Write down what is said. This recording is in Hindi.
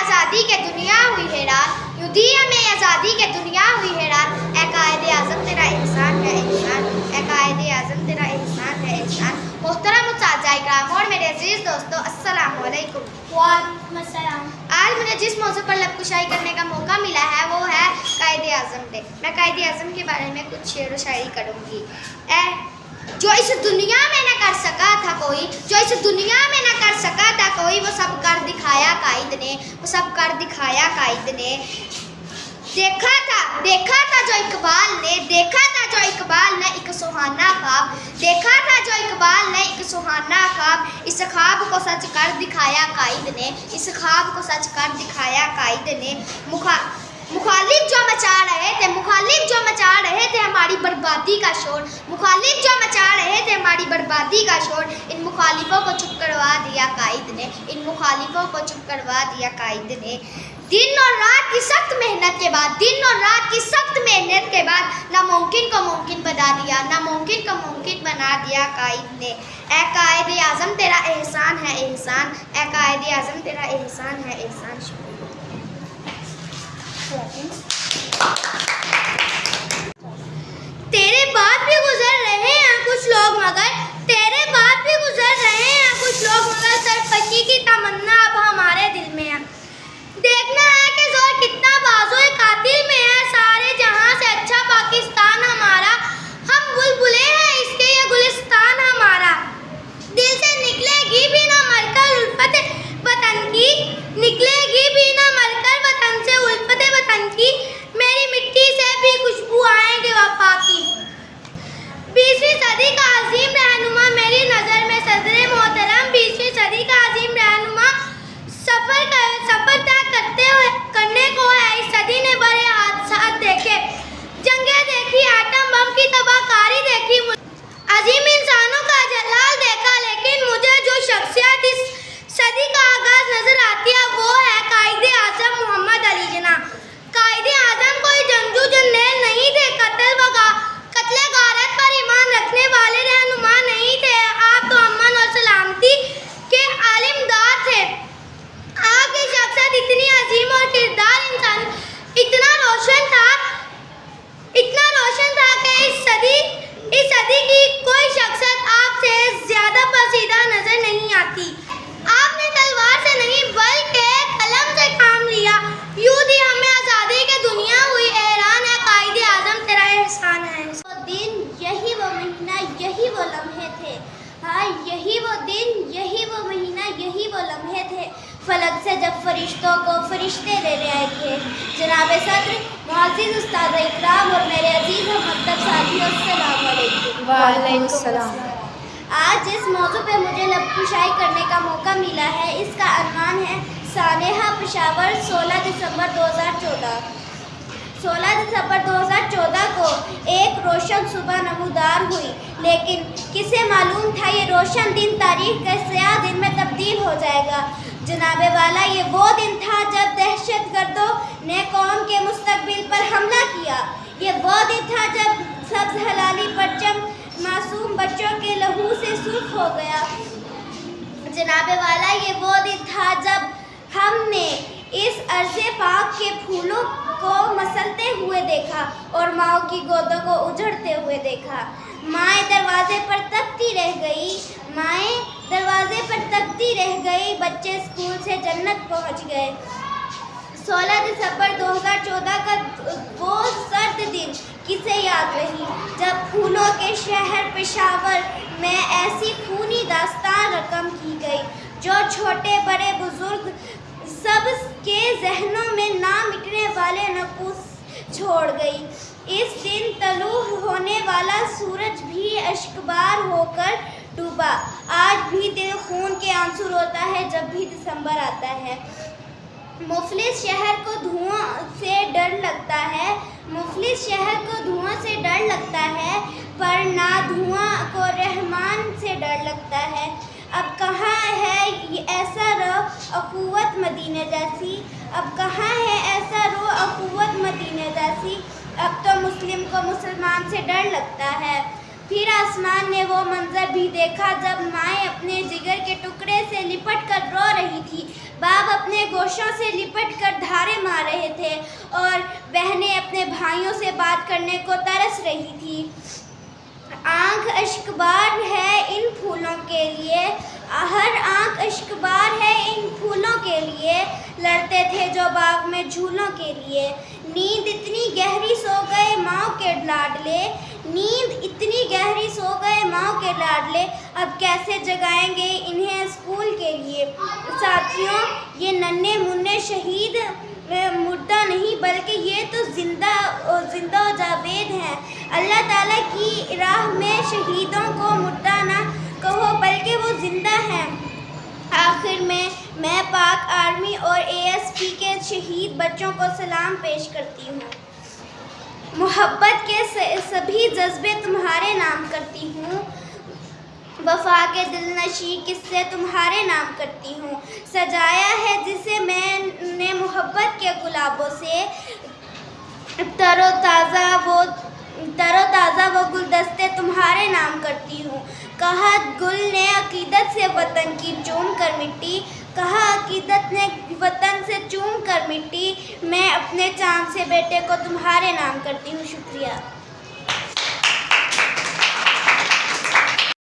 आज़ादी के दुनिया हुई हैरान, यूं दी हमें आज़ादी के दुनिया हुई हैरान। ए कायदे आज़म तेरा एहसान है एहसान, ए कायदे आज़म तेरा एहसान है एहसान। मोहतरम उस्ताद इकराम और मेरे अजीज़ दोस्तों, अस्सलाम वालेकुम। वालेकुम अस्सलाम। आज मुझे जिस मौजू पर लबकुशाई करने का मौका मिला है वो है कायदे आज़म डे। मैं कायदे आज़म के बारे में कुछ शेर व शायरी करूँगी। जो इस दुनिया में न कर सका था कोई, जो इस दुनिया में न कर सका था कोई, वो सब कर दिखाया कायद ने, वो सब कर दिखाया कायद ने। देखा था जो इकबाल ने, देखा था जो इकबाल ने एक सुहाना ख्वाब, देखा था जो इकबाल ने एक सुहाना ख्वाब। इस ख्वाब को सच कर दिखाया कायद ने, इस ख्वाब को सच कर दिखाया कायद ने। मुखालिफ जो मचा रहे थे, मुखालिफ जो मचा रहे थे हमारी बर्बादी का शोर, मुखालिफ जो मचा रहे थे हमारी बर्बादी का शोर। इन मुखालिफों को चुप करवा दिया कायद ने, इन मुखालिफों को चुप करवा दिया कायद ने। दिन और रात की सख्त मेहनत के बाद, दिन और रात की सख्त मेहनत के बाद नामुमकिन को मुमकिन बना दिया, नामुमकिन को मुमकिन बना दिया कायद ने। ए कायदे आज़म तेरा एहसान है एहसान, ए कायदे आज़म तेरा एहसान है एहसान। तेरे बाद भी गुजर रहे हैं कुछ लोग मगर, तेरे बाद भी गुजर रहे हैं कुछ लोग मगर, सरफकी की तमन्ना अब हमारे दिल में है। देखना है कि जोर कितना बाज़ोए कातिल में है, सारे जहां से अच्छा पाकिस्तान हमारा। हम बुलबुले हैं इसके ये गुलिस्तान हमारा। दिल से निकलेगी भी ना मरकर उल्फत वतन की, निकलेगी भी ना मरकर वतन से उल्फत वतन की। मेरी मिट्टी से भी खुशबू आएगी वफा की। 20वीं सदी का अजीम रहनुमा मेरी नज़र में सदरे मोहतरम, 20वीं सदी का अजीम रहनुमा। सफर तय करने को है इस सदी ने बड़े हादसात देखे, जंगें देखी, आटम बम की तबाहकारी देखी, अजीम इंसानों का जलाल देखा। लेकिन मुझे जो शख्सियत इस सदी का आगाज नजर आती है वो है कायदे आज़म मोहम्मद अली जिन्ना। कायदे आज़म कोई जंगजू जर्नैल नहीं थे, कत्ले गारत पर ईमान रखने वाले रहनुमा नहीं थे। आप तो अमन और सलामती के आलिमदार थे। आपकी शख्सियत इतनी अजीम और किरदार इंसान इतना रोशन था कि इस सदी की कोई शख्सियत आपसे ज़्यादा पसीदा नजर नहीं आती। आपने तलवार से नहीं बल्कि कलम से काम लिया, यूं दी हमें आज़ादी की दुनिया हुई हैरान। है कायदे आज़म तेरा एहसान है। वो दिन, यही वो महीना, यही वो लम्हे थे। हाँ, यही वो दिन, यही वो महीना, यही वो लम्हे थे। फलक से जब फरिश्तों को फरिश्ते लेने आए थे। जनाब सदर, मुअज़्ज़िज़ उस्ताद इकराम और मेरे अजीज़ और मकतब साथियों, अस्सलाम वालेकुम। वालेकुम सलाम। आज जिस मौजू पे मुझे लबकुशाई करने का मौका मिला है इसका अनवान है सानेहा पेशावर 16 दिसंबर 2014। 16 दिसंबर 2014 को एक रोशन सुबह नमूदार हुई, लेकिन किसे मालूम था ये रोशन दिन तारीख के स्याह दिन में तब्दील हो जाएगा। जनाबे वाला, ये वो दिन था जब दहशतगर्दों ने कौम के मुस्तकबिल पर हमला किया। ये वो दिन था जब सब्ज़ हलाली परचम मासूम बच्चों के लहू से सुर्ख हो गया। जनाबे वाला, ये वो दिन था जब हमने इस अर्ज़े पाक के फूलों को मसलते हुए देखा और माओ की गोदों को उजड़ते हुए देखा। माएँ दरवाजे पर तकती रह गई, माएँ दरवाजे पर तकती रह गई, बच्चे स्कूल से जन्नत पहुंच गए। 16 दिसंबर 2014 का वो सर्द दिन किसे याद नहीं जब फूलों के शहर पेशावर में ऐसी खूनी दास्तान रकम की गई जो छोटे बड़े बुजुर्ग सब के जहनों में ना मिटने वाले नकूस छोड़ गई। इस दिन तलू होने वाला सूरज भी अश्कबार होकर डूबा। आज भी दिल खून के आंसू रोता है जब भी दिसंबर आता है। मुफलिस शहर को धुआं से डर लगता है, मुफलिस शहर को धुआं से डर लगता है, पर ना धुआं को रहमान से डर लगता है। अब कहाँ है ऐसा रो अखुवत मदीने जैसी, अब कहाँ है ऐसा रो अखुवत मदीने जैसी। अब तो मुस्लिम को मुसलमान से डर लगता है। फिर आसमान ने वो मंजर भी देखा जब माएँ अपने जिगर के टुकड़े से लिपट कर रो रही थी, बाप अपने गोशों से लिपट कर धारे मार रहे थे और बहनें अपने भाइयों से बात करने को तरस रही थी। आँख अश्कबार है इन फूलों के लिए, हर आँख अश्कबार है इन फूलों के लिए, लड़ते थे जो बाग में झूलों के लिए। नींद इतनी गहरी सो गए माँओं के लाडले, नींद इतनी गहरी सो गए माँओं के लाडले, अब कैसे जगाएंगे इन्हें स्कूल के लिए। साथियों, ये नन्हे मुन्ने शहीद मुर्दा नहीं बल्कि ये तो जिंदा जावेद हैं। अल्लाह ताला की राह में शहीदों को मुर्दा ना कहो बल्कि वो जिंदा हैं। आखिर में मैं पाक आर्मी और ASP के शहीद बच्चों को सलाम पेश करती हूँ। मोहब्बत के सभी जज्बे तुम्हारे नाम करती हूँ, वफा के दिलनशी किस्से तुम्हारे नाम करती हूँ। सजाया है जिसे मैंने मोहब्बत के गुलाबों से, तरोताज़ा वो गुलदस्ते तुम्हारे नाम करती हूँ। कहा गुल ने अकीदत से वतन की चूम कर मिट्टी, कहा अकीदत ने वतन से चूम कर मिट्टी, मैं अपने चांद से बेटे को तुम्हारे नाम करती हूँ। शुक्रिया।